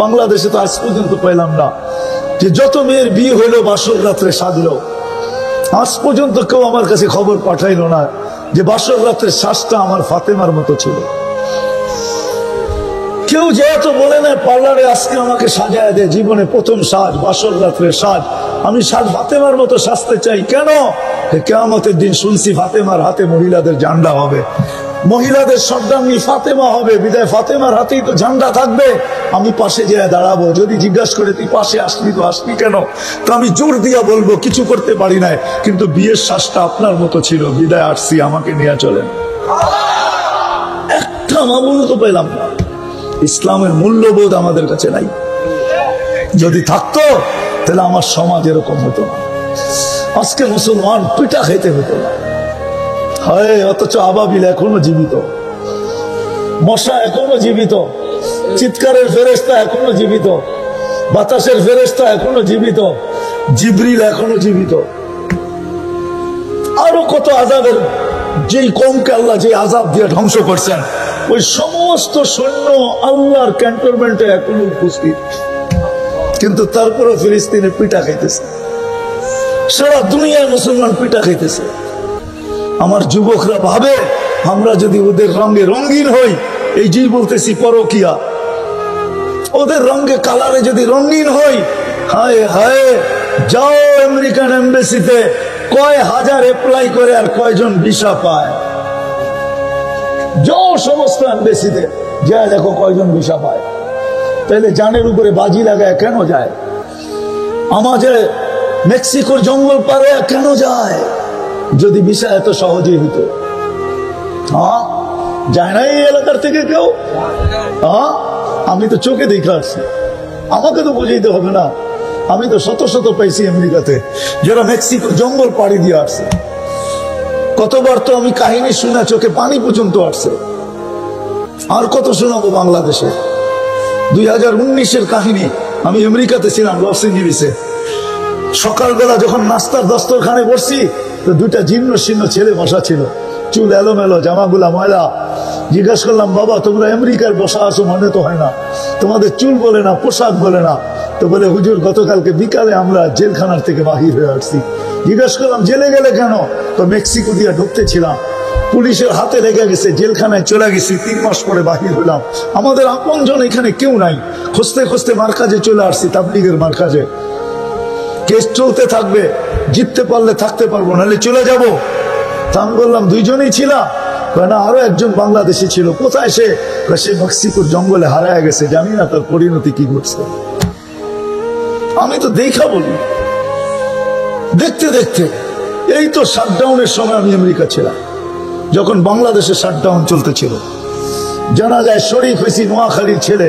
বাংলাদেশে তো আজ পর্যন্ত পেলাম না যে যত মেয়ের বিয়ে হইলো বাসর রাত্রে সাজলো, আজ পর্যন্ত কেউ আমার কাছে খবর পাঠাইলো না যে বাসর রাত্রের শ্বাসটা আমার ফাতেমার মতো ছিল। কেউ যেহেতু বলে না পার্লারে আজকে আমাকে সাজায় দেয়, জীবনে প্রথম সাজ বাসর রাত্রের সাজ, আমি সাজ ফাতেমার মতো সাজতে চাই। কেন? কিয়ামতের দিন শুনছি ফাতেমার হাতে মহিলাদের ঝান্ডা হবে, মহিলাদের সর্দারনি ফাতেমা হবে, বিদায় ফাতেমার হাতেই তো ঝান্ডা থাকবে। আমি পাশে যেয়ে দাঁড়াবো, যদি জিজ্ঞাসা করে তুই পাশে আসলি তো আসলি কেন, তো আমি জোর দিয়া বলবো কিছু করতে পারি নাই, কিন্তু বিয়ের শ্বাসটা আপনার মতো ছিল, বিদায় আসছি, আমাকে নিয়ে চলেন। একটা মামুল তো পেলাম না। ইসলামের মূল্যবোধ আমাদের কাছে নাই। যদি থাকতো তাহলে আমার সমাজ এরকম হতো না। আজকে মুসলমান পিঠা খাইতে হতো না হয়, অথচ আবাবিল এখনো জীবিত, মশা এখনো জীবিত, চিৎকারের ফেরেশতা এখনো জীবিত, বাতাসের ফেরেশতা এখনো জীবিত, জিবরিল এখনো জীবিত। আরো কত আযাবের, যেই কওমকে আল্লাহ যে আযাব দিয়ে ধ্বংস করছেন, ওই সমস্ত সৈন্য আল্লাহর ক্যান্টনমেন্টে এখনো উপস্থিত, কিন্তু তারপরে ফিলিস্তিনে পিঠা খাইতেছে, সারা দুনিয়ায় মুসলমান পিঠা খাইতেছে। আমার যুবকরা ভাবে আমরা যদি ওদের রঙে রঙিন হই, এই যে বলতেছি পরকিয়া, ওদের রঙে কালারে যদি রঙিন হই, হায় হায়, যাও আমেরিকান এমবাসিতে, কয় হাজার অ্যাপ্লাই করে আর কয়জন ভিসা পায়। যাও সমস্ত এমবাসিতে, যা দেখো কয়জন ভিসা পায়। তাহলে জানের উপরে বাজি লাগায় কেন যায়? আমাদের মেক্সিকোর জঙ্গল পারে কেন যায়? যদি ভিসা এত সহজেই হতো। হ্যাঁ, যায় না এই এলাকার থেকে কেউ? হ্যাঁ, আমি তো চোখে দেখে আসছি, আমাকে তো বুঝাইতে হবে না। আমি তো শত শত পাইছি আমেরিকাতে, যারা মেক্সিকো জঙ্গল পাড়ি দিয়ে আসছে। কতবার তো আমি কাহিনী শুনে চোখে পানি পর্যন্ত আসছে। আর কত শোনাবো বাংলাদেশে? 2019-এর কাহিনী। আমি আমেরিকাতে ছিলাম, লস এঞ্জেলিসে। সকালবেলা যখন নাস্তার দস্তরখানে বসছি, তো দুইটা জীর্ণ শীর্ণ ছেলে বসা ছিল, চুল এলোমেলো, জামাগুলা ময়লা। জিজ্ঞাসা করলাম, বাবা তোমরা আমেরিকার বসা আছো মনে তো হয় না, তোমাদের চুল বলে না, পোশাক বলে না। তো বলে, হুজুর গতকালকে বিকালে আমরা জেলখানার থেকে বাহির হয়ে আসছি। জিজ্ঞাসা করলাম, জেলে গেলে কেন? তো মেক্সিকো দিয়ে ঢুকতেছিলাম, পুলিশের হাতে লেগে গেছে, জেলখানায় চলে গেছি, 3 মাস পরে বাহির হলাম। আমাদের আপনজন এখানে কেউ নাই, খুঁজতে খুঁজতে মার্কাজে চলে আসছি, তাবলীগের মার্কাজে। কেস চলতে থাকবে, জিততে পারলে থাকতে পারবো, নাহলে চলে যাব। তা আমি বললাম, 2 জনই ছিলাম? না, আরো একজন বাংলাদেশি ছিল। কোথায় সে? সে মেক্সিকোর জঙ্গলে হারায় গেছে, জানি না তার পরিণতি কি ঘটছে। আমি তো দেখা বলি, দেখতে দেখতে এই তো শাটডাউনের সময় আমি আমেরিকা ছিলাম, যখন বাংলাদেশে শাটডাউন চলতেছিল। জানা যায় শরীফ হয়েছি, নোয়াখালীর ছেলে,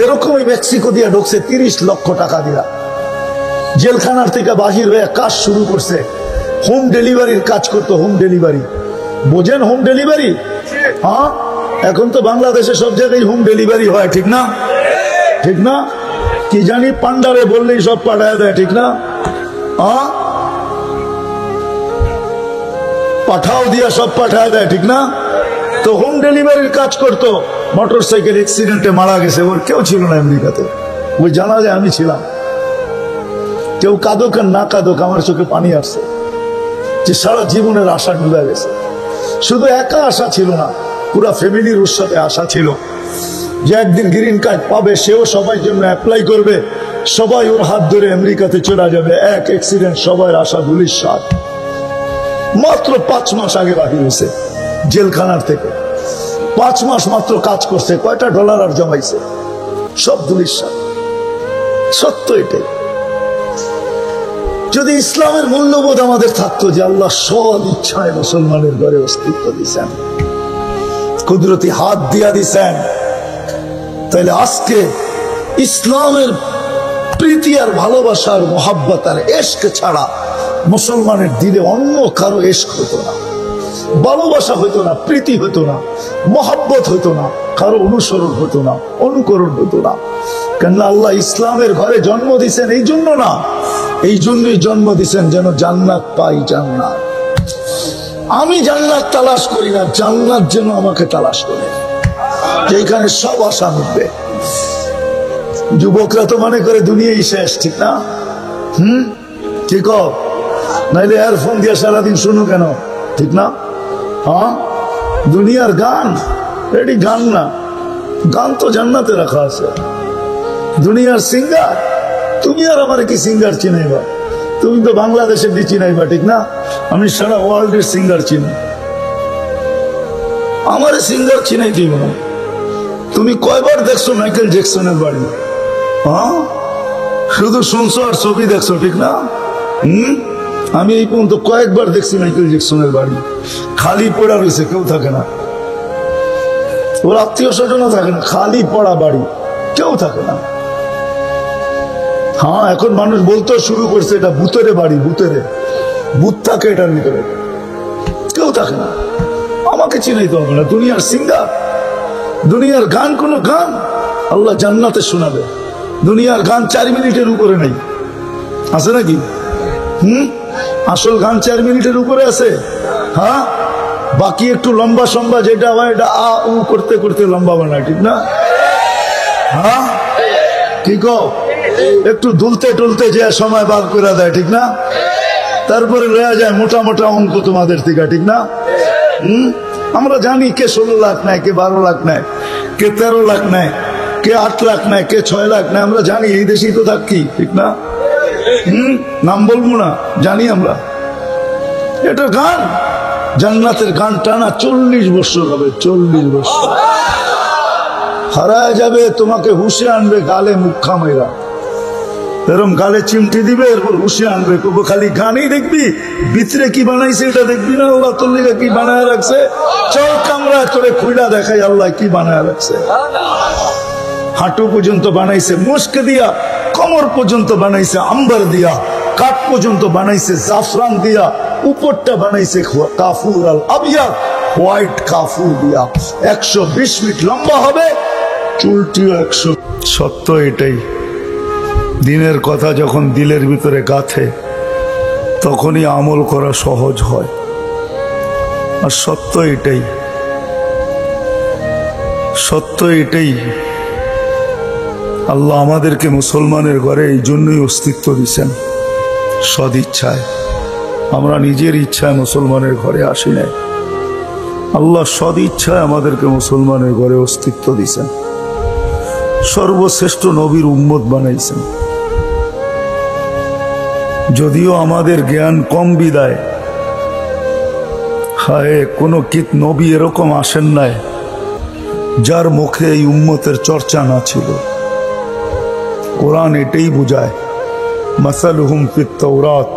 এরকমই মেক্সিকো দিয়ে ঢুকছে 30 লক্ষ টাকা দিয়া। জেলখানার থেকে বাহির হয়ে কাজ শুরু করছে, হোম ডেলিভারির কাজ করতো। হোম ডেলিভারি বোঝেন? হোম ডেলিভারি, হ্যাঁ, এখন তো বাংলাদেশে সব জায়গায় হোম ডেলিভারি হয়, ঠিক না? ঠিক না? কি জানি পান্ডারে বললেই সব পাঠায় দেয়, ঠিক না? হ্যাঁ, পাঠাও দিয়া সব পাঠায় দেয়, ঠিক না? তো হোম ডেলিভারির কাজ করতো। মোটর সাইকেল অ্যাক্সিডেন্টে মারা গেছে, ওর কেউ ছিল না আমেরিকাতে। ওই জানা যায় আমি ছিলাম। কেউ কাঁদুক আর না কাঁদুক, আমার চোখে পানি আসছে যে সারা জীবনের আশা ডুবে গেছে। শুধু একা আশা ছিল না, পুরা ফ্যামিলির ওর সাথে আশা ছিল যে একদিন গ্রিন কার্ড পাবে, সেও সবাই জন্য অ্যাপ্লাই করবে, সবাই ওর হাত ধরে আমেরিকাতে চলে যাবে। এক অ্যাক্সিডেন্ট, সবাই আশা ধুলির সাথ। মাত্র 5 মাস আগে বাহির হয়েছে জেলখানার থেকে, 5 মাস মাত্র কাজ করছে, কয়টা ডলার আর জমাইছে, সব ধুলির সাথ। সত্য এটাই। যদি ইসলামের মূল্যবোধ আমাদের থাকতো যে আল্লাহ সব ইচ্ছায় মুসলমানের ঘরে অস্তিত্ব দিচ্ছেন, কুদরতি হাত দিয়া দিচ্ছেন, তাহলে আজকে ইসলামের প্রীতি আর ভালোবাসার মোহাব্বত আর এশক ছাড়া মুসলমানের দিলে অন্য কারো এশক হতো না, ভালোবাসা হতো না, প্রীতি হতো না, মোহাব্বত হতো না, কারো অনুসরণ হতো না, অনুকরণ হতো না। কেন আল্লাহ ইসলামের ঘরে জন্ম দিচ্ছেন এই জন্য না, এই জন্যই জন্ম দিচ্ছেন যেন জান্নাত পাই। জান্নাত, আমি জান্নাত তালাশ করি না, জান্নাত যেন আমাকে তালাশ করে, যেখানে সব আশা মিটবে। যুবকরা তো মনে করে দুনিয়াই শেষ, ঠিক না? কি কও? নাইলে এয়ারফোন দিয়ে সারাদিন শুনো কেন, ঠিক না? হ্যাঁ, দুনিয়ার গান, এটি গান না, গান তো জান্নাতে রাখা আছে। দুনিয়ার সিঙ্গার, তুমি আর আমার কি সিঙ্গার চিনাইবা? তুমি তো বাংলাদেশের দিয়ে চিনাইবা, ঠিক না? আমি সারা ওয়ার্ল্ডের সিঙ্গার চিনি, আমার সিঙ্গার চিনাই দিব না। তুমি কয়বার দেখছো মাইকেল জ্যাকসনের বাড়ি? হ্যাঁ, শুধু শুনছো আর ছবি দেখছো, ঠিক না? আমি এই পর্যন্ত কয়েকবার দেখছি মাইকেল জ্যাকসনের বাড়ি, খালি পড়া রয়েছে, কেউ থাকে না, ওর আত্মীয় স্বজনও থাকে না, খালি পড়া বাড়ি, কেউ থাকে না। হ্যাঁ, এখন মানুষ বলতে শুরু করছে এটা ভূতের বাড়ি, ভূত থাকে এটার ভিতরে, কেউ থাকে না। আমাকে চিনাইতে হবে না, দুনিয়ার সিঙ্গার, দুনিয়ার গান কোন গান আল্লাহ জান্নাতে শোনাবে। দুনিয়ার গান 4 মিনিটের উপরে নেই, আছে নাকি? আসল গান 4 মিনিটের উপরে আছে। হ্যাঁ, বাকি একটু লম্বা সম্বা যেটা হয় এটা আ উ করতে করতে লম্বা বানায়, ঠিক না? হ্যাঁ, কি কও? একটু দুলতে টুলতে যে সময় বার করে দেয়, ঠিক না? তারপরে রয়ে যায় মোটা মোটা অঙ্ক তোমাদের থেকে, ঠিক না? আমরা জানি কে 16 লাখ নেয়, কে 12 লাখ নেয়, কে 13 লাখ নেয়, কে 8 লাখ নেয়, কে 6 লাখ নেয়। আমরা জানি, এই দেশেই তো থাকি, ঠিক না? নাম বলবো না, জানি আমরা। এটা গান, জান্নাতের গান টানা 40 বছর হবে, 40 বছর। হারায় যাবে, তোমাকে হুশে আনবে, গালে মুখা মেরা এরম গালে চিমটি দিবে, এরপর হুশে আনবে, খালি গানই দেখবি, ভিতরে কি বানাইছে এটা দেখবি না। ওরা তোর লিগে কি বানায় রাখছে, চল কামরা তোরে খুইলা দেখাই আল্লাহ কি বানায় রাখছে। হাঁটু পর্যন্ত বানাইছে মুস্ক দিয়া, কমর পর্যন্ত বানাইছে আম্বার দিয়া, কাঠ পর্যন্ত বানাইছে জাফরান দিয়া, উপরটা বানাইছে কাফুর আল আবিয়া, হোয়াইট কাফুর দিয়া। 120 ফিট লম্বা হবে, চুলটিও 100। সত্য এটাই, দিনের কথা যখন দিলের ভিতরে গাঁথে তখনই আমল করা সহজ হয়। আর সত্য এটাই, সত্য এটাই। আল্লাহ আমাদেরকে মুসলমানের ঘরে এই জন্যই অস্তিত্ব দিচ্ছেন, সদিচ্ছায়। আমরা নিজের ইচ্ছায় মুসলমানের ঘরে আসি নাই, আল্লাহ সদিচ্ছায় আমাদেরকে মুসলমানের ঘরে অস্তিত্ব দিচ্ছেন। সর্বশ্রেষ্ঠ নবীর উম্মত বানাইছেন। যদিও আমাদের জ্ঞান কম বিদায়, হায় কোনো কিত নবী এরকম আসেন নাই যার মুখে এই উম্মতের চর্চা না ছিল। কোরআন এটাই বুঝায়, মাসালুহুম ফিত তাওরাত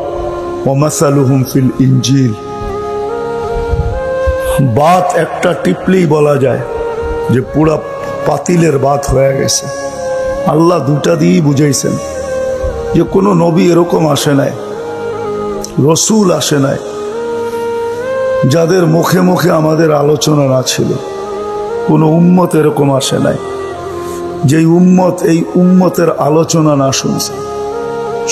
ওয়া মাসালুহুম ফিল ইনজিল। বাত একটা টিপলেই বলা যায় যে পুরা পাতিলের বাত হয়ে গেছে। আল্লাহ দুটা দিয়েই বুঝাইছেন যে কোনো নবী এরকম আসে নাই, রসুল আসে নাই যাদের মুখে মুখে আমাদের আলোচনা না ছিল। কোনো উম্মত এরকম আসে নাই যেই উম্মত এই উম্মতের আলোচনা না শুনছে।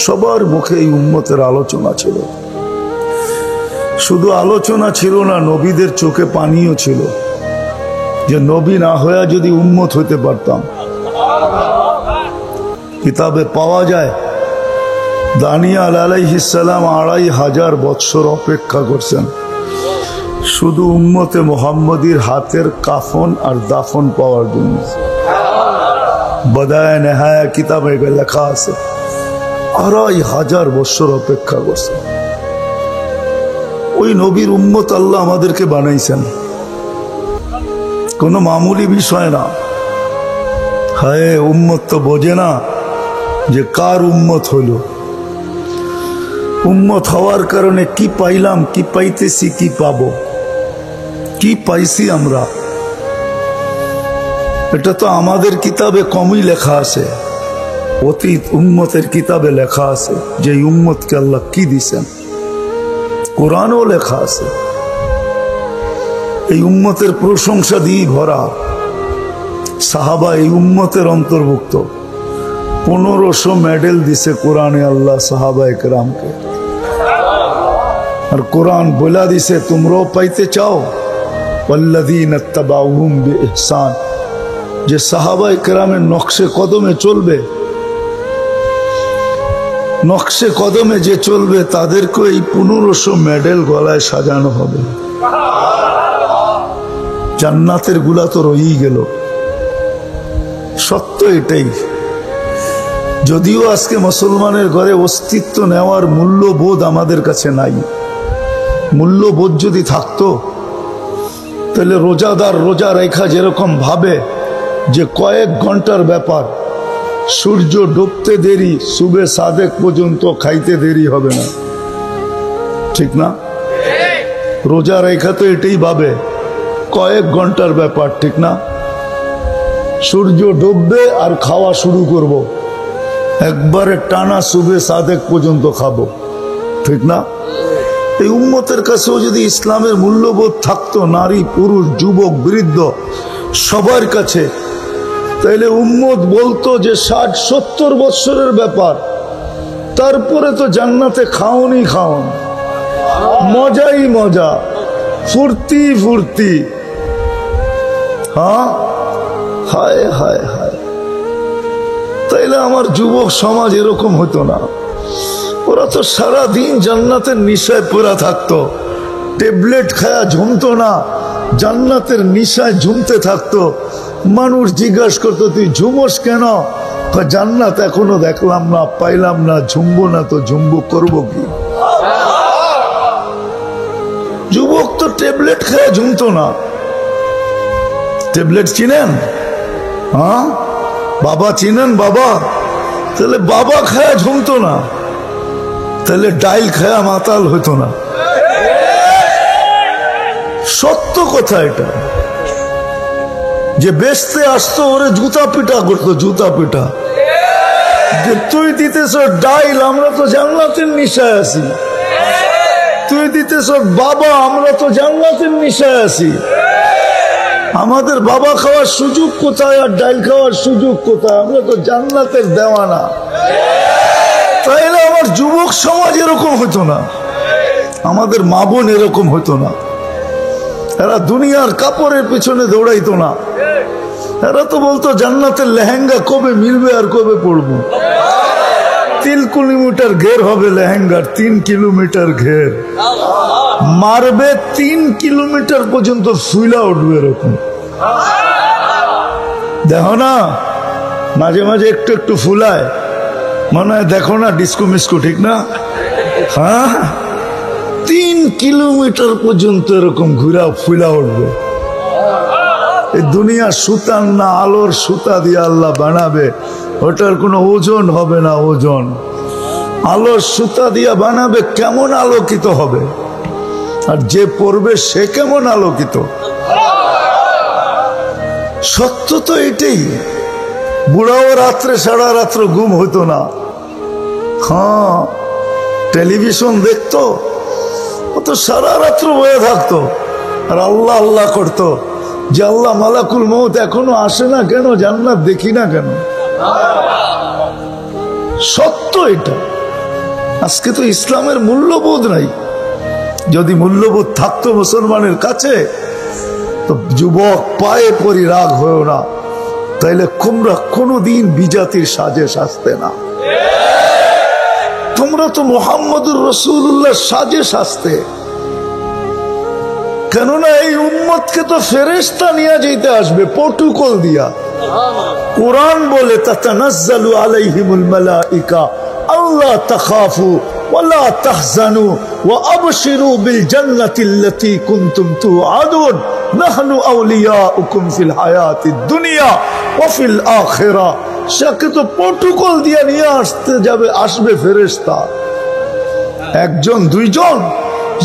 সবার মুখে এই উম্মতের আলোচনা ছিল। শুধু আলোচনা ছিল না, নবীদের চোখে পানিও ছিল, যে নবী না হয়ে যদি উম্মত হইতে পারতাম। কিতাবে পাওয়া যায় দানিয়াল আলাইহিস সালাম 2500 বৎসর অপেক্ষা করছেন শুধু উম্মতে মুহাম্মদীর হাতের কাফন আর দাফন পাওয়ার জন্য। বদায়ে নেহায়া কিতাবে লেখা আছে 2500 বৎসর অপেক্ষা করছে। ওই নবীর উম্মত আল্লাহ আমাদেরকে বানাইছেন, কোনো মামুলি বিষয় না। হায়, উম্মত তো বোঝে না যে কার উম্মত হইল। উম্মত হওয়ার কারণে কি পাইলাম, কি পাইতেছি, কি পাবো, কি পাইছি আমরা, এটা তো আমাদের কিতাবে কমই লেখা আছে। অতীত উম্মতের কিতাবে লেখা আছে যে উম্মতকে আল্লাহ কি দিছেন, কোরআনও লেখা আছে। এই উম্মতের প্রশংসা দিয়ে ভরা। সাহাবা এই উম্মতের অন্তর্ভুক্ত। 1500 মেডেল দিছে কোরআনে আল্লাহ সাহাবা একরামকে। আর কোরআন বলা দিছে তোমরাও পাইতে চাও, ওয়াল্লাযীনা ইত্তাবাউহুম বিইহসান, যে সাহাবায়ে কেরামের নকশে কদমে চলবে, নকশে কদমে যে চলবে তাদেরকে এই 1500 মেডেল গলায় সাজানো হবে। জান্নাতের গুলা তো রয়েই গেল। সত্য এটাই। যদিও আজকে মুসলমানের ঘরে অস্তিত্ব নেওয়ার মূল্যবোধ আমাদের কাছে নাই। মূল্যবোধ যদি থাকতো তাহলে রোজাদার রোজা রেখা যেরকম ভাবে যে কয়েক ঘন্টার ব্যাপার, সূর্য ডুবতে দেরি, সুবে সাদেক পর্যন্ত খাইতে দেরি হবে না, ঠিক না? রোজা রেখা তো এটাই ভাবে কয়েক ঘন্টার ব্যাপার, ঠিক না? সূর্য ডুববে আর খাওয়া শুরু করব, একবারে টানা সুবে সাদেক পর্যন্ত খাবো, ঠিক না? এই উম্মতের কাছেও যদি ইসলামের মূল্যবোধ থাকতো, নারী পুরুষ যুবক বৃদ্ধ সবার কাছে, তাইলে উম্মত বলতো যে 60-70 বৎসরের ব্যাপার, তারপরে তো জান্নাতে খাওনই খাওন, মজাই মজা, ফুর্তি ফুর্তি। হ্যাঁ, হায় হায় হায়। তাইলে আমার যুবক সমাজ এরকম হতো না। ওরা তো সারা দিন জান্নাতের নিশায় পড়া থাকতো, ট্যাবলেট খায়া ঝুমতো না, জান্নাতের নিশায় ঝুমতে থাকতো। মানুষ জিজ্ঞাসা করতো তুই ঝুমোস কেন? জান্নাত এখনো দেখলাম না, পাইলাম না, ঝুমবো না তো ঝুমবো, করবো কি? যুবক তো ট্যাবলেট খায়া ঝুমতো না। ট্যাবলেট চিনেন? হ্যাঁ, বাবা চিনেন? বাবা, তাহলে বাবা খায়া ঝুমতো না, তাহলে ডাইল খায়া মাতাল হতো না। সত্য কথা এটা। যে বেচতে আসতো ওরে জুতা পিটা করতো, জুতা পিটা, যে তুই দিতেছ ডাইল, আমরা তো জান্নাতের নিশায় আছি। তুই দিতেছ বাবা, আমরা তো জান্নাতের নিশায় আছি। আমাদের বাবা খাওয়ার সুযোগ কোথায় আর ডাইল খাওয়ার সুযোগ কোথায়? আমরা তো জান্নাতের দেওয়ানা। তাইলে আমার যুবক সমাজ এরকম হতো না, আমাদের মা বোন এরকম হতো না। এরা দুনিয়ার কাপড়ের পিছনে দৌড়াইতো না। এরা তো বলতো জান্নাতের লেহেঙ্গা কবে মিলবে আর কবে পড়বো। 3 কিলোমিটার ঘের হবে লেহেঙ্গার, 3 কিলোমিটার ঘের মারবে, 3 কিলোমিটার পর্যন্ত ফুইলা উঠবে এরকম। দেখো না মাঝে মাঝে একটু একটু ফুলায়, মনে হয় দেখো না ডিস্কো মিস্কো, ঠিক না? হ্যাঁ, 3 কিলোমিটার পর্যন্ত এরকম ঘুরা ফুলা উঠবে। এই দুনিয়া সুতার না, আলোর সুতা দিয়ে আল্লাহ বানাবে, ওটার কোনো ওজন হবে না। ওজন আলোর সুতা দিয়ে বানাবে, কেমন আলোকিত হবে, আর যে পড়বে সে কেমন আলোকিত। সত্য তো এটাই। বুড়াও রাত্রে সারা রাত্র ঘুম হতো না। হ্যাঁ, টেলিভিশন দেখতো, ও তো সারা রাত্র বয়ে থাকতো আর আল্লাহ আল্লাহ করতো যে আল্লাহ মালাকুল মউত এখনো আসে না কেন, জান্নাত দেখি না কেন। সত্য এটা। আজকে তো ইসলামের মূল্যবোধ নাই। যদি মূল্যবোধ থাকতো মুসলমানের কাছে, তো যুবক পায়ে পরি রাগ হয়েও না, তাইলে তোমরা কোনদিন বিজাতির সাজে সাজতে না। তোমরা তো মুহাম্মদুর রাসূলুল্লাহ সাজে সাজতে। কেননা এই উম্মতকে তো ফেরেশতা নিয়ে যেতে আসবে প্রটোকল দিয়া। কোরআন বলে তাতানাজ্জালু আলাইহিমুল মালাইকা আল্লা তাখাফু ওয়ালা তাহজানু ওয়া আবশিরু বিল জান্নাতিল্লাতী কুনতুম তুআদুন নাহনু আউলিয়াউকুম ফিল হায়াতিদ দুনিয়া ওয়া ফিল আখিরাহ। সাকে তো প্রটোকল দিয়া নিয়ে আসবে ফেরেশতা। একজন দুইজন,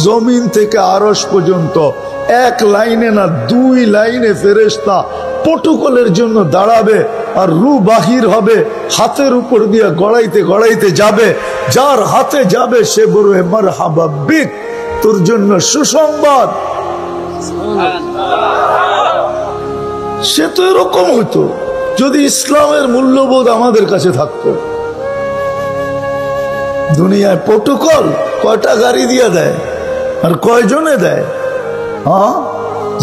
জমিন থেকে আরশ পর্যন্ত এক লাইনে না 2 লাইনে ফেরেশতা প্রটোকলের জন্য দাঁড়াবে, আর রূহ বাহির হবে, হাতের উপর দিয়ে গড়াইতে গড়াইতে যাবে। যার হাতে যাবে সে বলবে মারহাবা বিক, তোর জন্য সুসংবাদ। সে তো এরকম হতো যদি ইসলামের মূল্যবোধ আমাদের কাছে থাকতো। দুনিয়ায় প্রটোকল কয়টা গাড়ি দিয়ে দেয় আর কয়জনে দেয়? হ্যাঁ,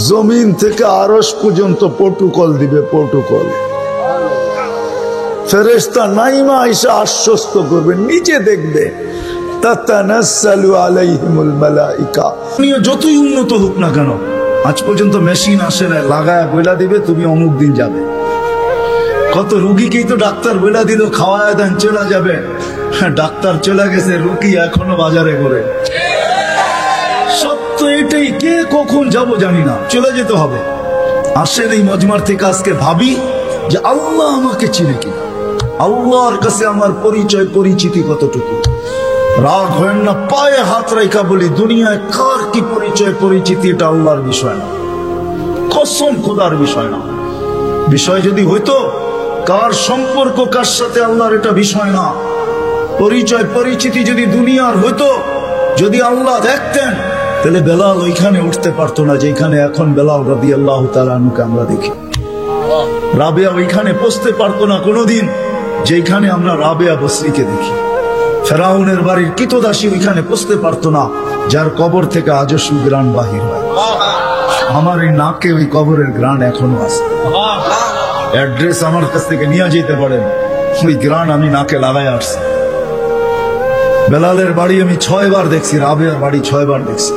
জমিন থেকে আরশ পর্যন্ত প্রোটোকল দিবে, প্রোটোকল। ফেরেশতা নাইমা এসে আশ্বস্ত করবে, নিচে দেখবে তাতানাসসালু আলাইহিমুল মালাইকা। দুনিয়া যতই উন্নত হোক না কেন, আজ পর্যন্ত মেশিন আসে না লাগায় বইলা দিবে তুমি অমুক দিন যাবে। কত রুগীকেই তো ডাক্তার বইলা দিল খাওয়ায় দেন চলে যাবে, ডাক্তার চলে গেছে, রুগী এখনো বাজারে করে। সত্য এটাই, কে কখন যাব জানি না, চলে যেতে হবে। আসেন এই মজমার থেকে আজকে ভাবি যে আল্লাহ আমাকে চিনে কিনা, আল্লাহর কাছে আমার পরিচয় পরিচিতি কতটুকু। রাগ হয় না, পায়ে হাত রাখা বলি, দুনিয়ায় কার কি পরিচয় পরিচিতি এটা আল্লাহর বিষয় না, কসম খোদার বিষয় না। বিষয় যদি হইতো কার সম্পর্ক কার সাথে, আল্লাহর এটা বিষয় না। পরিচয় পরিচিতি যদি দুনিয়ার হইতো, যদি আল্লাহ দেখতেন, তাহলে বেলাল ওইখানে উঠতে পারতো না যেখানে এখন বেলাল রাদিয়াল্লাহু তাআলা আনহুকে আমরা দেখি। রাবেয়া ওইখানে পৌঁছতে পারতো না কোনোদিন যেখানে আমরা রাবেয়া বসরিকে দেখি। ফেরাউনের বাড়ির কিতদাসী ওইখানে পৌঁছতে পারতো না যার কবর থেকে আজও সুগ্রাণ বাহির হয়। আমার এই নাকে ওই কবরের গ্রাণ এখনো আছে। অ্যাড্রেস আমার কাছ থেকে নিয়ে যেতে পারেন, ওই গ্রাণ আমি নাকে লাগাই আসছি। বেলালের বাড়ি আমি 6 বার দেখছি, রাবেয়ার বাড়ি 6 বার দেখছি।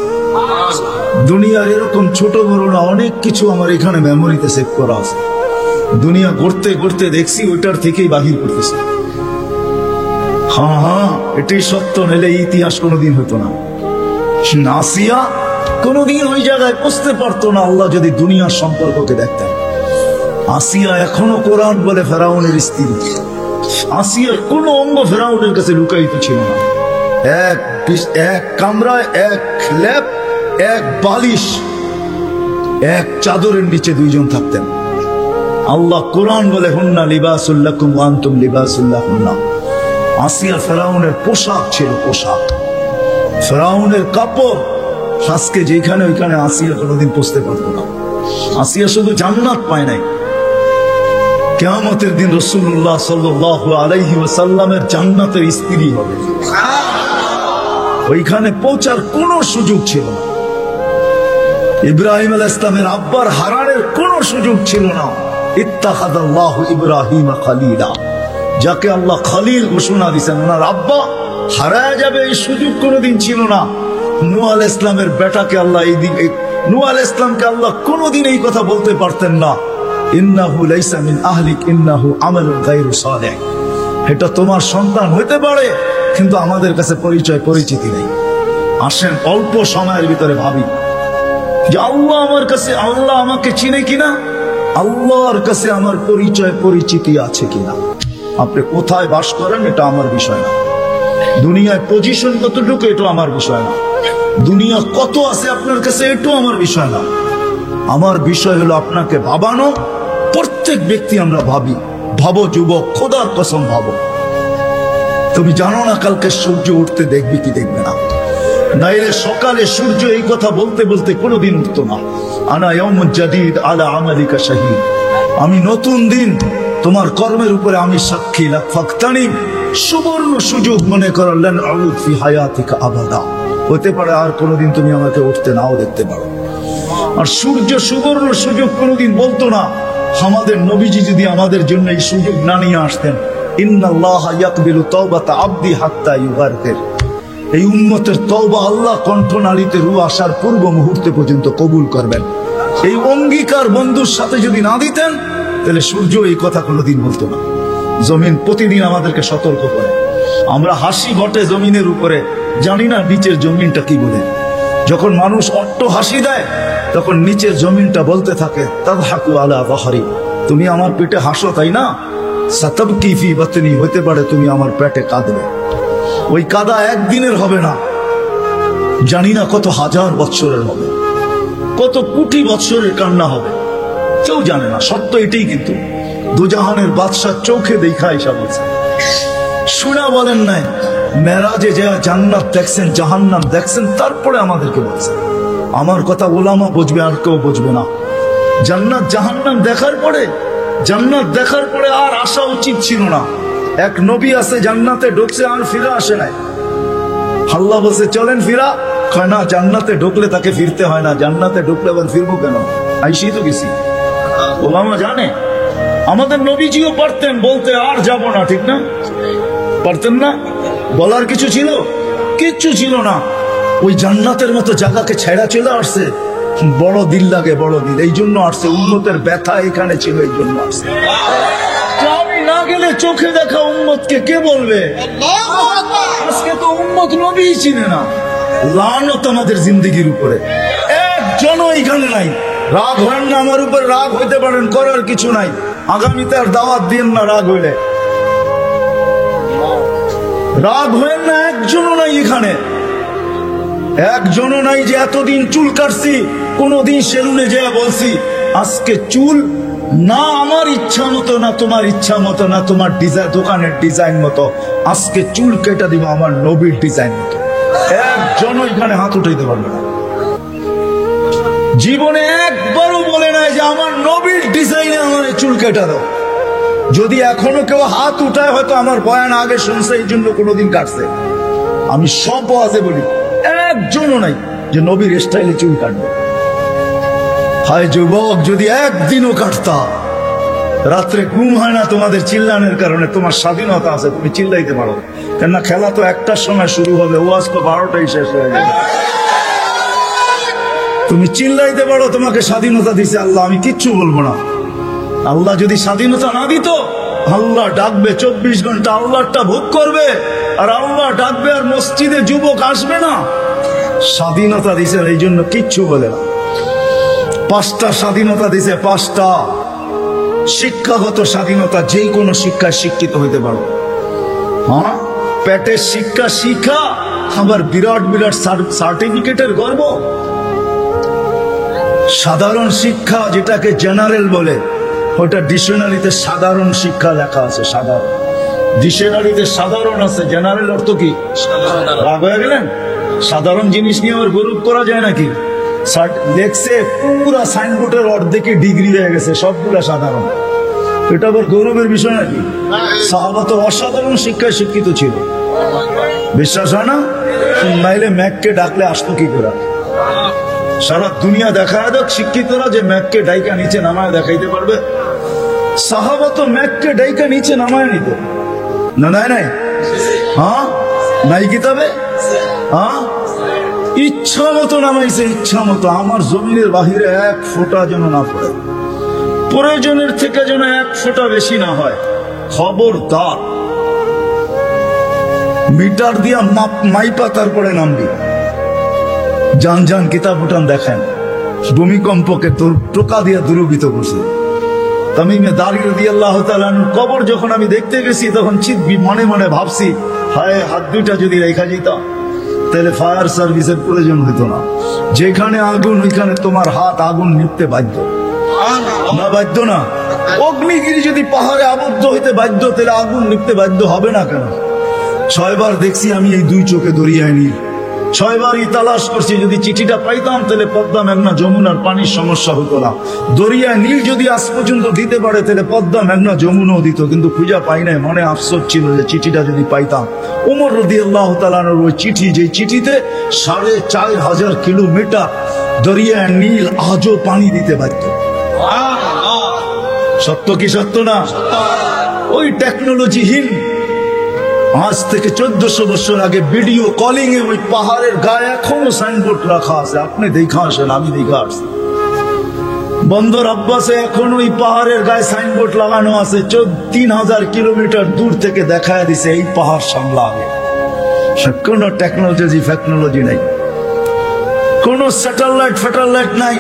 দুনিয়ার এরকম ছোট বড় না অনেক কিছু আমার এখানে মেমোরিতে সেভ করা আছে। দুনিয়া করতে করতে দেখছি ওইটার থেকেই বাহির করতেছি। হ্যাঁ, এটাই সত্য, নাহলে ইতিহাস কোনোদিন হতো না। আসিয়া কোনোদিন ওই জায়গায় পৌঁছতে পারতো না আল্লাহ যদি দুনিয়ার সম্পর্ককে দেখতেন। আসিয়া এখনো কোরআন বলে ফেরাউনের স্ত্রী। আসিয়ার কোন অঙ্গ ফেরাউনের কাছে লুকায়িত ছিল না। এক কামরায় এক লেপ, এক বালিশ, এক চাদরের নিচে 2 জন থাকতেন। আল্লাহ কোরআন বলে হুন্না লিবাসুল লাকুম ওয়া আনতুম লিবাসুল লাহুন্না। আসিয়া ফেরাউনের পোশাক ছিল, পোশাক ফেরাউনের কাপড়। আজকে যেখানে ওইখানে আসিয়া কোনোদিন পৌঁছতে পারতো না। আসিয়া শুধু জান্নাত পায় নাই, কিয়ামতের দিন রাসূলুল্লাহ সাল্লাল্লাহু আলাইহি ওয়াসাল্লামের জান্নাতের স্ত্রী হবে। ওইখানে পৌঁছার কোনো সুযোগ ছিল না। ইব্রাহিম আলাইহিস সালামের আব্বার হারানের কোনো সুযোগ ছিল না। ইত্তাখাযাল্লাহু ইব্রাহিমা খলিলা, যাকে আল্লাহ খলিল ঘোষণা দিয়েছেন, ওনার আব্বা হারায় যাবে এই সুযোগ কোনোদিন ছিল না। নূহ আলাইহিস সালামের বেটাকে আল্লাহ নূহ আলাইহিস সালামকে আল্লাহ কোনোদিন এই কথা বলতে পারতেন না, ইন্নাহু লাইসা মিন আহলিক ইন্নাহু আমালুন গায়রু সালিহ। এটা তোমার সন্তান হইতে পারে, কিন্তু আমাদের কাছে পরিচয় পরিচিতি নেই। আসেন অল্প সময়ের ভিতরে ভাবি যে আল্লাহ আমার কাছে, আল্লাহ আমাকে চিনে কিনা, আল্লাহর কাছে আমার পরিচয় পরিচিতি আছে কিনা। আপনি কোথায় বাস করেন এটা আমার বিষয় না, দুনিয়ায় পজিশন কতটুকু এটা আমার বিষয় না, দুনিয়া কত আছে আপনার কাছে এটাও আমার বিষয় না। আমার বিষয় হলো আপনাকে ভাবানো। প্রত্যেক ব্যক্তি আমরা ভাবি, ভাবো যুবক, খোদার কসম ভাবো। তুমি জানো না কালকে সূর্য উঠতে দেখবি কি দেখবে না। নাইলে সকালে সূর্য এই কথা বলতে বলতে কোনোদিন উঠতো না, আনা ইয়াউমুন জাদীদ আলা আমালিকা শাহীদ। আমি নতুন দিন, তোমার কর্মের উপরে আমি সাক্ষী। লাফাক্তানি, সুবর্ণ সুযোগ মনে করলেন, আউদ ফি হায়াতিকা আবাদা। হতে পারে আর কোনোদিন তুমি আমাকে উঠতে নাও দেখতে পারো। আর সূর্য সুবর্ণ সুযোগ কোনোদিন বলতো না। আমাদের নবীজি যদি আমাদের জন্য এই সুযোগ না নিয়ে আসতেন, ইন্নাল্লাহা ইয়াকবিলু তাওবাতা আবদি হাত্তা ইউগারকির, এই উম্মতের তওবা আল্লাহ কণ্ঠনালীতে রূহ আসার পূর্ব মুহূর্তে পর্যন্ত কবুল করবেন। এই অঙ্গীকার বন্ধুর সাথে যদি না দিতেন, তাহলে সূর্য এই কথা কোনোদিন বলতো না। জমিন প্রতিদিন আমাদেরকে সতর্ক করে। আমরা হাসি ঘটে জমিনের উপরে, জানি না নিচের জমিনটা কি বলে। যখন মানুষ অট্ট হাসি দেয়, তখন নিচের জমিনটা বলতে থাকে, তাদহাকু আলা যাহরি, তুমি আমার পেটে হাসো তাই না, সাতাবকি ফি বাতনি, হতে পারে তুমি আমার পেটে কাঁদবে। ওই কাদা একদিনের হবে না, জানি না কত হাজার বৎসরের হবে, কত কোটি বৎসরের কান্না হবে, কেউ জানে না। সত্য এটাই, কিন্তু দুজাহানের বাদশাহ চোখে দেখা এসা বলছে। শোনা বলেন নাই, মেরাজে যা জান্নাত দেখছেন, জাহান্নাম দেখছেন, তারপরে আমাদেরকে বলছেন। আমার কথা ওলামা বুঝবে, আর কেউ বুঝবে না। জান্নাত জাহান্নাম দেখার পরে, জান্নাত দেখার পরে আর আসা উচিত ছিল না। এক নবী আছে জান্নাতে ঢুকছে আর ফিরে আসে নাই। আল্লাহ বলছে চলেন ফিরা, কয় না, জান্নাতে ঢুকলে তাকে ফিরতে হয় না। জান্নাতে ঢুকলে আবার ফিরবো কেন? আইসি তো গেছি। ওলামা জানে, আমাদের নবীজিও পারতেন বলতে আর যাব না, ঠিক না? পারতেন না? বলার কিছু ছিল? কিচ্ছু ছিল না। ওই জান্নাতের মতো জায়গাকে ছেড়া চলে আসছে। বড় দিল লাগে, বড় দিল, এই জন্য আসছে। উম্মতের ব্যথা এখানে ছিল, এই জন্য আসছে। আমি না গেলে চোখে দেখা উম্মতকে কে বলবে? আজকে তো উম্মত নবী চিনে না। লানত আমাদের জিন্দেগির উপরে। একজনও এখানে নাই। রাগ হন না আমার উপর, রাগ হইতে পারেন, করার কিছু নাই। আগামীতে আর দাওয়াত দিন না রাগ হইলে। রাগ হইন না, একজনও নাই এখানে। একজনও নাই যে এতদিন চুল কাটছি, কোনদিন সেলুনে যেয়ে বলছি আজকে চুল না আমার ইচ্ছা মতো, না তোমার ইচ্ছা মতো, না তোমার ডিজাইন দোকানের ডিজাইন মতো, আজকে চুল কেটে দিব আমার নবীর ডিজাইন মতো। একজনও এখানে হাত উঠাইতে পারবে না। জীবনে একবারও বলে নাই যে আমার নবীর ডিজাইনে আমার চুল কেটে দাও। যদি এখনো কেউ হাত উঠায়, হয়তো আমার বয়ান আগে শুনছে, এই জন্য কোনোদিন কাটছে। আমি সব ওয়াজে বলি, একজনও নাই যে নবীর স্টাইলে চুল কাটবে। হায় যুবক, যদি একদিনও কাটতা। রাত্রে ঘুম হয় না তোমাদের চিল্লানোর কারণে। তোমার স্বাধীনতা আছে, তুমি চিল্লাইতে পারো, কেননা খেলা তো 1টার সময় শুরু হবে, ওয়াজ তো 12টায় শেষ হয়ে যাবে। তুমি চিল্লাইতে পারো, তোমাকে স্বাধীনতা দিছে আল্লাহ, আমি কিচ্ছু বলবো না। আল্লাহ যদি স্বাধীনতা না দিত, আল্লাহ ডাকবে 24 ঘন্টা, আল্লাহটা ভোগ করবে, আর আল্লাহ ডাকবে আর মসজিদে যুবক আসবে না। স্বাধীনতা দিছে, এই জন্য কিচ্ছু বলে না। 5টা স্বাধীনতা দিছে, 5টা। শিক্ষাগত স্বাধীনতা, যে কোনো শিক্ষায় শিক্ষিত হইতে পারো। হ্যাঁ, পেটের শিক্ষা শিক্ষা, আবার বিরাট বিরাট সার্টিফিকেটের গর্ব। সাধারণ শিক্ষা, যেটাকে জেনারেল বলে, ওটা ডিকশনারিতে সাধারণ শিক্ষা লেখা আছে। সাধারণ ডিকশনারিতে সাধারণ আছে, জেনারেল অর্থ কি? রাগ হয়ে গেলেন? সাধারণ জিনিস নিয়ে আবার গৌরব করা যায় নাকি? দেখছে পুরা সাইনবোর্ডের অর্ধেকে ডিগ্রি হয়ে গেছে, সবগুলা সাধারণ। এটা আবার গৌরবের বিষয় নাকি? সাহাবা তো অসাধারণ শিক্ষায় শিক্ষিত ছিল। বিশ্বাস হয় না? নাইলে ম্যাককে ডাকলে আসতো কি করে? সারা দুনিয়া দেখায় দেখ শিক্ষিতরা যে ম্যাককে ডাইকা নিচে নামায় দেখাইতে পারবে। সাহাবা তো ম্যাককে ডাইকা নিচে নামায় নিত না। নাই নাই, হ্যাঁ নাই কিতাবে, হ্যাঁ ইচ্ছা মতো নামাইছে, ইচ্ছা মতো। আমার জমিনের বাহিরে 1 ফোঁটা যেন না পড়ে, প্রয়োজনের থেকে যেন 1 ফোঁটা বেশি না হয়। খবরদার, মিটার দিয়া মাইপা তারপরে নামবি। যান যান কিতাব উঠান দেখেন, ভূমিকম্পকে টোকা দিয়া দুরবিত করছে। তামিমে দারি রাদিয়াল্লাহু তাআলা আনহু কবর যখন আমি দেখতে গেছি, তখন মনে মনে ভাবছি, হায় হাত দুইটা যদি রেখা যেতাম, তাহলে ফায়ার সার্ভিসের প্রয়োজন হতো না। যেখানে আগুন, ওইখানে তোমার হাত আগুন নিভতে বাধ্য না, বাধ্য না? অগ্নিগিরি যদি পাহাড়ে আবদ্ধ হইতে বাধ্য, তাহলে আগুন নিভতে বাধ্য হবে না কেন? 6 বার দেখছি আমি এই 2 চোখে দরিয়ায় নীল। 6 বারই তালাশ করছি, যদি চিঠিটা পাইতাম তাহলে পদ্মা মেঘনা যমুনার পানির সমস্যা হতো না। দরিয়ায় নীল যদি আজ পর্যন্ত দিতে পারে, তাহলে পদ্মা মেঘনা যমুনাও দিত, কিন্তু খুঁজা পাই নাই। মনে আফসোস ছিল যে চিঠিটা যদি পাইতাম। ওমর রাদিয়াল্লাহু তাআলা আনহুর ওই চিঠি, যে চিঠিতে 4500 কিলোমিটার দরিয়ায় নীল আজও পানি দিতে পারত। সত্য কি সত্য না? ওই টেকনোলজিহীন আজ থেকে 1400 বছর আগে ভিডিও কলিং এ ওই পাহাড়ের গায়ে এখনো সাইনবোর্ড রাখা আছে। আপনি দেখা আসেন, আমি দেখা আসছি। বন্দর আব্বাসে এখন ওই পাহাড়ের গায়ে সাইনবোর্ড লাগানো আছে। 3000 কিলোমিটার দূর থেকে দেখায় দিছে এই পাহাড় সামলা আগে। কোনো টেকনোলজি নাই, কোনো স্যাটেলাইট নাই।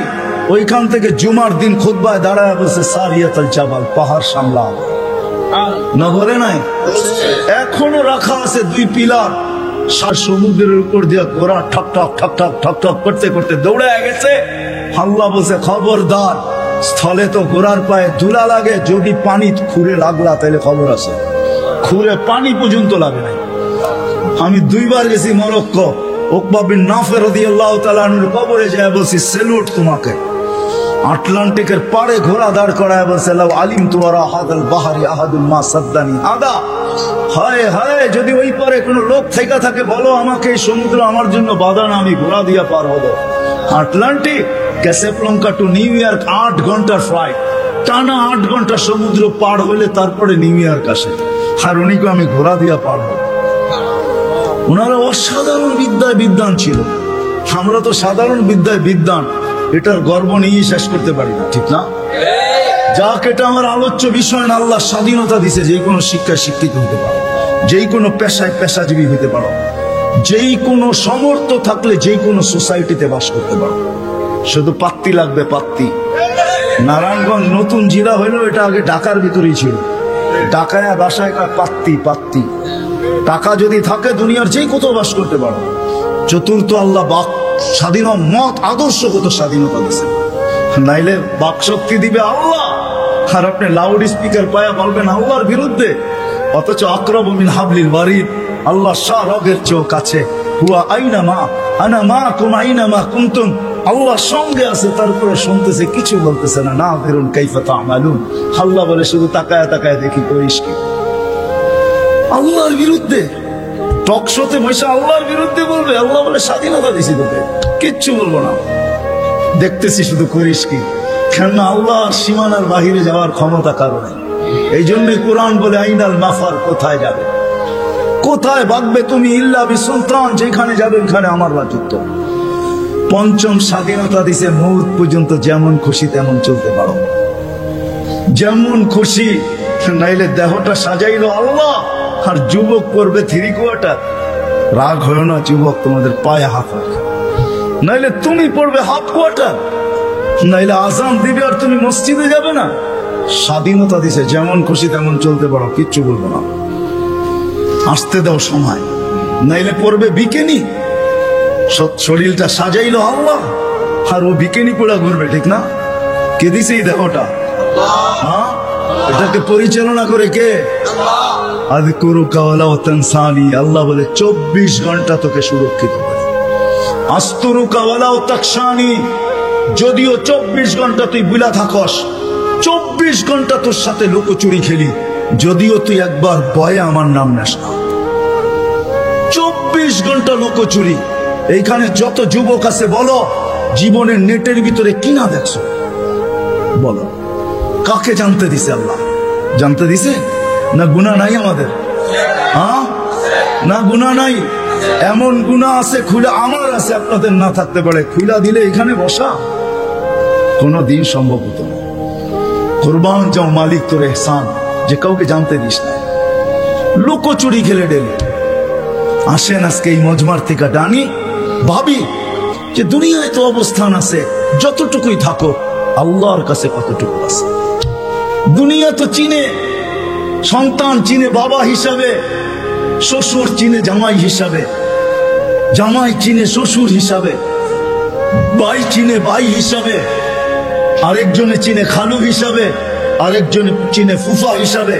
ওইখান থেকে জুমার দিন খুতবায় দাঁড়ায় বলছে সারিয়াতুল জাবাল, পাহাড় সামলা না বলে নাই? এখনো রাখা আছে 2 পিলার। সমুদ্রের উপর দিয়ে ঘোড়া ঠক ঠক ঠক ঠক ঠক ঠক করতে করতে দৌড়ে গেছে। আল্লাহ বলছে, খবরদার, স্থলে তো ঘোড়ার পায়ে ধুলা লাগে, যদি পানি খুঁড়ে লাগলা তাহলে খবর আছে। খুঁড়ে পানি পর্যন্ত লাগে নাই। আমি 2 বার গেছি মরক্কো। উকবা বিন নাফে রাদিয়াল্লাহু তাআলা আনহুর কবরে যায় বলছি, সেলুট তোমাকে। আটলান্টিকের পাড়ে ঘোড়া দাঁড় করায় বলছে, লাউ আলিমতু ওয়ারা হাদাল বাহরি আহাদুল মা সাদ্দানি হাদা। হায় হায়, যদি ওই পারে কোনো লোক থেকে থাকে বলো আমাকে, এই সমুদ্র আমার জন্য বাধা না, আমি ঘোড়া দিয়া পার হবো। Atlantic Casablanca two new York 8 ঘন্টার ফ্লাইট, টানা 8 ঘন্টা সমুদ্র পার হলে তারপরে নিউ ইয়র্ক আসে, আর উনিকে আমি ঘোড়া দিয়া পার হবো। ওনারা অসাধারণ বিদ্যায় বিদ্বান ছিল, আমরা তো সাধারণ বিদ্যায় বিদ্বান, এটার গর্ব নিয়ে শেষ করতে পারি না, ঠিক না? যাক, এটা আমার আলোচ্য বিষয় না। আল্লাহ স্বাধীনতা দিছে, যে কোনো শিক্ষায় শিক্ষিত হতে পারো, যেই কোনো পেশায় পেশাজীবী হতে পারো, যেই কোনো সমর্থ থাকলে যেই কোনো সোসাইটিতে বাস করতে পারো। শুধু পাত্তি লাগবে, পাত্তি। নারায়ণগঞ্জ নতুন জেলা হইলো, এটা আগে ঢাকার ভিতরেই ছিল। ঢাকায় বাসায় পাত্তি পাত্তি, টাকা যদি থাকে দুনিয়ার যেই কোথাও বাস করতে পারো। চতুর্থ, আল্লাহ বাক স্বাধীন মত আদর্শগত স্বাধীনতা দিছে, নাইলে বাক শক্তি দিবে আল্লাহ, আর আপনি লাউড স্পিকার পায়া বলবেন আল্লাহর বিরুদ্ধে, অথচ আকরাবু মিন হাবলিল ওয়ারিদ, আল্লাহ শাহরগের চেয়েও কাছে। হুয়া আইনা মা আনা মাকুম আইনা মা কুনতুম, আল্লাহ সঙ্গে আছে, তারপরে শুনতেছে, কিছু বলতেছে না। না বেরুন কাইফা তা'মালুন, আল্লাহ বলে শুধু তাকায় তাকায় দেখি করিস কি। আল্লাহর বিরুদ্ধে টক শোতে বসে আল্লাহর বিরুদ্ধে বলবে, আল্লাহ বলে স্বাধীনতা দিছি তোকে, কিচ্ছু বলবো না, দেখতেছি শুধু করিস কি। কেননা আল্লাহর সীমানার বাহিরে যাওয়ার ক্ষমতা কারণে। এই জন্যই কোরআন বলে আইনাল মাফার, কোথায় যাবে, কোথায় ভাগবে তুমি, ইল্লা বিসুলতান, যেখানে যাবে ওখানে আমার রাজত্ব। পঞ্চম, স্বাধীনতা দিছে মৌত পর্যন্ত যেমন খুশি তেমন চলতে পারো, যেমন খুশি। নাইলে দেহটা সাজাইলো আল্লাহ, আর যুবক করবে 3 কোয়ার্টার। রাগ হলো না যুবক, তোমাদের পায়ে হাত রাখে, নাইলে তুমি পড়বে হাফ কোয়ার্টার, নাইলে আজান দিবে আর তুমি মসজিদে যাবে না। স্বাধীনতা দিছে, যেমন খুশি তেমন চলতে পারো, কিচ্ছু বলবো না, আসতে দাও সময়, নাইলে পড়বে বিকেনি। শরীরটা সাজাইলো আল্লাহ, আর ও বিকেনি পড়া ঘুরবে, ঠিক না? কে দিছে এই দেহটা? হ্যাঁ, এটাকে পরিচালনা করে কে? আযকুরুকা ওয়ালা তানসানি, আল্লাহ বলে 24 ঘন্টা তোকে সুরক্ষিত করে। আস্তুরুকা ওয়ালা তাকশানি, যদিও 24 ঘন্টা তুই বুলা থাকস, 24 ঘন্টা তোর সাথে লুকোচুরি খেলি, যদিও তুই একবার ভয়ে আমার নাম নেস না। 24 ঘন্টা লুকোচুরি। এইখানে যত যুবক আছে বলো, জীবনের নেটের ভিতরে কিনা দেখছো? বলো, কাকে জানতে দিছে আল্লাহ? জানতে দিছে না? গুনাহ নাই আমাদের? হ্যাঁ, না গুনাহ নাই? এমন গুনাহ আছে খুলে, আমার আছে, আপনাদের না থাকতে পারে। খুলা দিলে এখানে বসা কোনদিন সম্ভব হতো না। কুরবান যাও মালিক তোর এহসান, যে কাউকে জানতে দিস না। লুকোচুরি খেলে ডেলে আসেন আজকে এই মজমার থেকে ডানি, ভাবি যে দুনিয়ায় তো অবস্থান আছে, যতটুকুই থাকো আল্লাহর কাছে কতটুকু আছে। দুনিয়া তো চিনে সন্তান, চিনে বাবা হিসাবে, শ্বশুর চিনে জামাই হিসাবে, জামাই চিনে শ্বশুর হিসাবে, ভাই চিনে ভাই হিসাবে, আরেকজনে চিনে খালু হিসাবে, আরেকজনে চিনে ফুফা হিসাবে,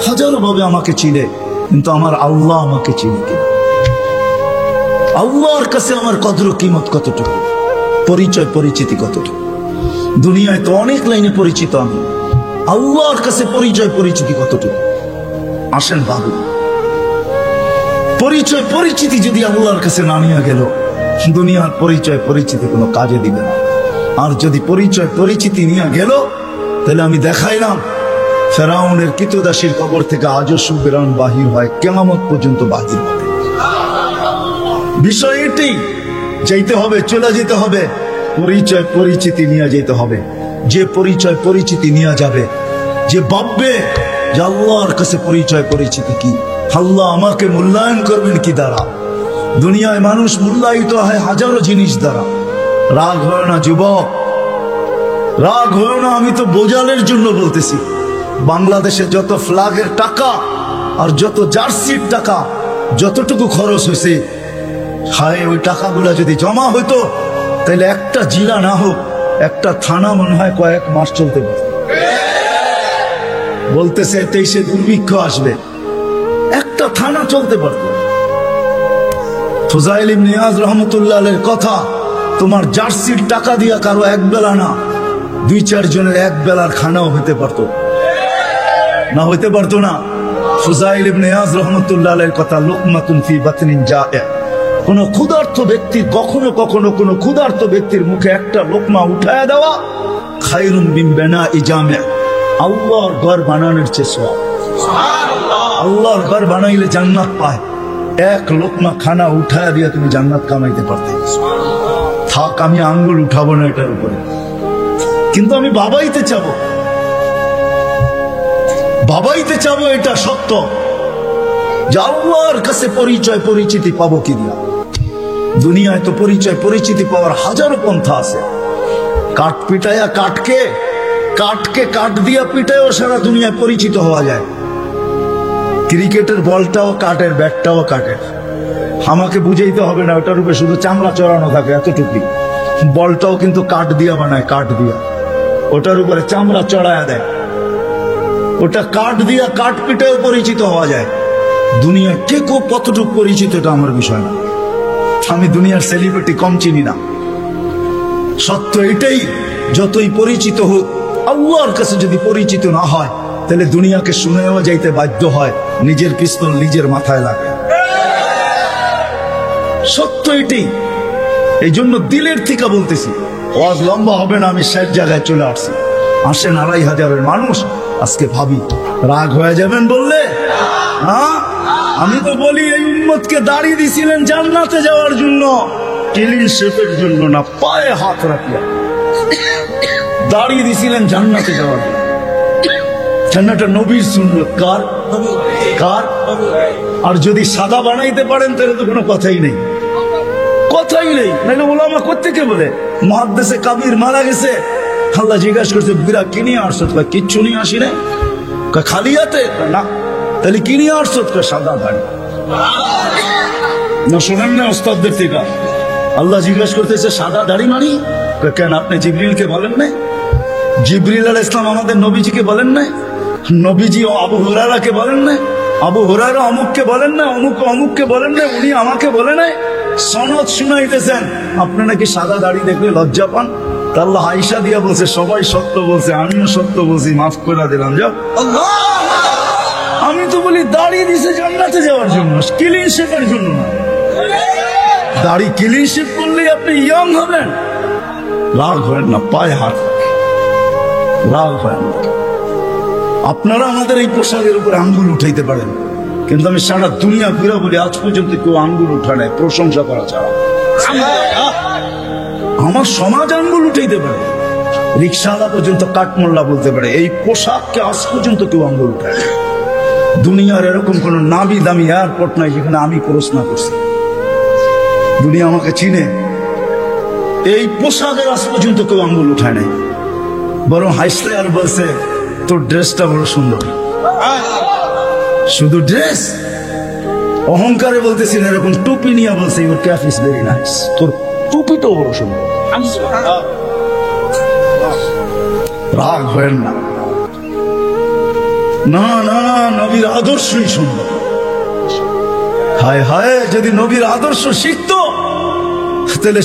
হাজারো ভাবে আমাকে চিনে। কিন্তু আমার আল্লাহ আমাকে চিনে কিনা? আল্লাহর কাছে আমার কদর কিমত কতটুকু, পরিচয় পরিচিতি কতটুকু? দুনিয়ায় তো অনেক লাইনে পরিচিত, আমি আল্লাহর কাছে পরিচয় পরিচিতি কতটুকু? আসেন বাবু, পরিচয় পরিচিতি যদি আল্লাহর কাছে না নিয়ে গেল, দুনিয়ার পরিচয় পরিচিতি কোনো কাজে দিবে না। আর যদি পরিচয় পরিচিতি নিয়ে গেল, তাহলে আমি দেখাইলাম ফেরাউনের কৃতদাসীর কবর থেকে আজও সুবেরান বাহির হয়, কিয়ামত পর্যন্ত বাহির হবে। বিষয় এটাই, যাইতে হবে, চলে যেতে হবে, পরিচয় পরিচিতি নিয়ে যেতে হবে। যে পরিচয় পরিচিতি নিয়ে যাবে, যে ভাববে যে আল্লাহর কাছে পরিচয় পরিচিতি কি, আল্লাহ আমাকে মূল্যায়ন করবেন কি দ্বারা? দুনিয়ায় মানুষ মূল্যায়িত হয় হাজারো জিনিস দ্বারা। রাগ হয় না যুবক, রাগ হয় না, আমি তো বোঝানোর জন্য বলতেছি। বাংলাদেশে যত ফ্ল্যাগের টাকা আর যত জার্সির টাকা যতটুকু খরচ হয়েছে, হায় ওই টাকাগুলা যদি জমা হইতো, তাহলে একটা জেলা না হোক, একটা থানা মনে হয় কয়েক মাস চলতে পারে। বলতেছে 23-এ দুর্ভিক্ষ আসবে, একটা থানা চলতে পারত। ফুজাইল ইবনে ইয়াজ রাহমাতুল্লাহ আলাইহির কথা, তোমার জার্সির টাকা দিয়া কারো এক বেলা না, 2-4 জনের এক বেলার খানাও হইতে পারতো না? হইতে পারতো না? ফুজাইল ইবনে ইয়াজ রাহমাতুল্লাহ আলাইহির কথা, লুকমাতুন ফি বাতনিন জায়ে, কোন ক্ষুধার্ত ব্যক্তির কখনো কখনো কোন ক্ষুধার্ত ব্যক্তির মুখে একটা লোকমা উঠায় দেওয়া খায়রুম মিন বিনাই জামি', আল্লাহর ঘর বানানোর চেয়ে সওয়াব। আল্লাহর ঘর বানাইলে জান্নাত পায়, এক লোকমা খানা উঠায় দিয়ে তুমি জান্নাত কামাইতে পারতে। থাক আমি আঙ্গুল উঠাবো না এটার উপরে, কিন্তু আমি বাবাইতে চাবো, বাবাইতে চাবো, এটা সত্য যে আল্লাহর কাছে পরিচয় পরিচিতি পাবো কি দিয়া। দুনিয়ায় তো পরিচয় পরিচিতি পাওয়ার হাজারো পন্থা আছে। কাঠ পিটায়া কাঠকে, কাঠকে কাঠ দিয়া পিটায়ও সারা দুনিয়ায় পরিচিত হওয়া যায়। ক্রিকেটের বলটাও কাঠের, ব্যাটটাও কাঠের। আমাকে বুঝাইতে হবে না, ওটার উপরে শুধু চামড়া চড়ানো থাকে এতটুকু। বলটাও কিন্তু কাঠ দিয়া বানায়, কাঠ দিয়া, ওটার উপরে চামড়া চড়ায়া দেয়। ওটা কাঠ দিয়া কাঠ পিটায়ও পরিচিত হওয়া যায়। দুনিয়া কে কতটুকু পরিচিত এটা আমার বিষয় না। আমি দুনিয়ার সেলিব্রিটি কম চিনি না। সত্য এটাই, যতই পরিচিত হোক আল্লাহর কাছে যদি পরিচিত না হয় তাহলে দুনিয়াকে শুনেও যাইতে বাধ্য হয়, নিজের পিস্তল নিজের মাথায় লাগে। সত্য এটাই। এই জন্য দিলের থেকে বলতেছি, ওয়াজ লম্বা হবে না, আমি শেষ জায়গায় চলে আসছি। আসেন ২৫০০০ মানুষ, আজকে ভাবি রাগ হয়ে যাবেন বললে? হ্যাঁ, আমি তো বলি এই উম্মতকে দাঁড়িয়ে দিছিলেন জান্নাতে যাওয়ার জন্য, ক্লিন শেপের জন্য না। পায়ে হাত রাখিয়া দাঁড়িয়ে দিছিলেন জান্নাতে যাওয়ার জন্য। জান্নাতটা নবীর সুন্নাত। কার? কার? আর যদি সাদা বানাইতে পারেন তাহলে তো কোনো কথাই নেই, কথাই নেই। নাহলে ওলামা কোত্থেকে বলে মুহাদ্দিসে কাবীর মারা গেছে, আল্লাহ জিজ্ঞাসা করছে বিরা কি নিয়ে আসছো? কিচ্ছু নিয়ে আসি নাই। খালি হাতে? না। তাহলে কি নিয়ে আসছো? সাদা দাড়ি। না শোনেন না ওস্তাদদের থেকে? আল্লাহ জিজ্ঞাসা করতেছে সাদা দাড়ি মানি কেন? আপনি জিবরিলকে বলেন নাই? জিবরিল আলাইহিস সালাম আমাদের নবীজিকে বলেন নাই? নবীজি আবু হুরায়রাকে বলেন নাই? আবু হুরায়রা অমুককে বলেন না, অমুক অমুককে বলেন নাই? উনি আমাকে বলে নাই? সনদ শুনাইতেছেন, আপনি নাকি সাদা দাড়ি দেখলে লজ্জা পান। আল্লাহ আয়েশা দিয়া বলছে সবাই সত্য বলছে, আমিও সত্য বলছি, মাফ করে দিলাম। যাও। আমি তো বলি দাড়ি দিছে জান্নাতে যাওয়ার জন্য, ক্লিন শেপের জন্য না। দাড়ি ক্লিন শেপ করলে আপনি ইয়ং হবেন। রাগ হয় না, পায়ে হাত, রাগ হয় না। আপনারা আমাদের এই পোশাকের উপরে আঙ্গুল উঠাইতে পারেন, কিন্তু আমি সারা দুনিয়া ঘুরে বলি আজ পর্যন্ত কেউ আঙ্গুল উঠা নাই প্রশংসা করা ছাড়া। আমার সমাজ আঙ্গুল উঠাইতে পারে, রিক্সাওয়ালা পর্যন্ত কাঠমোল্লা বলতে পারে, এই পোশাককে আজ পর্যন্ত কেউ আঙ্গুল উঠায়। দুনিয়ার এরকম কোন নামি দামি এয়ারপোর্ট নাই যেখানে আমি ক্রস না করছি। দুনিয়া আমাকে চিনে। এই পোশাকের আজ পর্যন্ত কেউ আঙ্গুল উঠায় নাই, বরং হাসলে আর বলছে তোর ড্রেসটা বড় সুন্দর। শুধু ড্রেস, অহংকারে বলতেছি না, এরকম টুপি নিয়ে বলছে your cap is very nice, তোর টুপিটাও বড় সুন্দর। রাগ হয় না, না না, নবীর আদর্শই সুন্দর। হায় হায়, যদি নবীর আদর্শ শিখতো তাহলে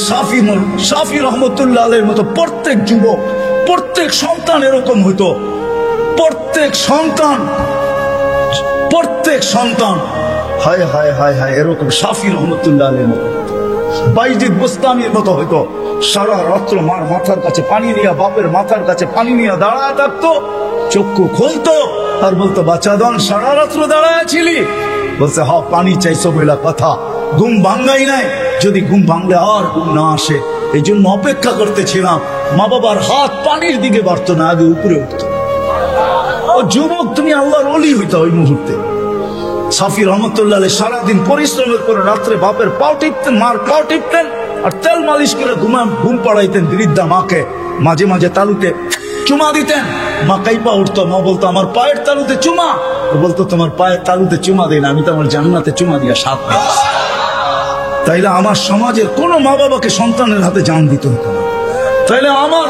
শাফি রহমতুল্লাহ আলাইহির মতো প্রত্যেক যুবক, প্রত্যেক সন্তান এরকম হইতো। প্রত্যেক সন্তান হায় হায় হায় হায় এরকম শাফি রহমতুল্লাহ আলাইহির মতো, বাইজিদ বুস্তামির মতো হইতো। সারা রাত্র মার মাথার কাছে পানি নিয়ে, বাপের মাথার কাছে পানি নিয়ে দাঁড়ায় থাকতো। চক্ষু খুলতো আর বলতো বাচ্চা দন সারা রাত্র দাঁড়ায় ছিলি? বলছে হ, পানি চাইছো বইলা কথা, ঘুম ভাঙ্গাই নাই। যদি ঘুম ভাঙলে আর ঘুম না আসে, এই জন্য অপেক্ষা করতেছিলাম। মা বাবার হাত পানির দিকে বাড়তো না, আগে উপরে উঠতো। ও যুবক, তুমি আল্লাহর ওলি হইতা ওই মুহূর্তে। শাফি রহমতুল্লাহ আলাইহি সারাদিন পরিশ্রমের করে রাত্রে বাপের পাও টিপতেন, মার পাও টিপতেন, আর তেল মালিশ করে ঘুম পাড়াইতেন বৃদ্ধা মাকে। মাঝে মাঝে তালুতে চুমা দিতেন, মা কাইপা উঠতো। মা বলতো আমার পায়ের তালুতে চুমা। বলতো তোমার পায়ের তালুতে চুমা দেয় না, আমি তো আমার জান্নাতে চুমা দিয়া সাথ দিয়েছি। তাইলে আমার সমাজের কোন মা বাবাকে সন্তানের হাতে জান দিত না। তাইলে আমার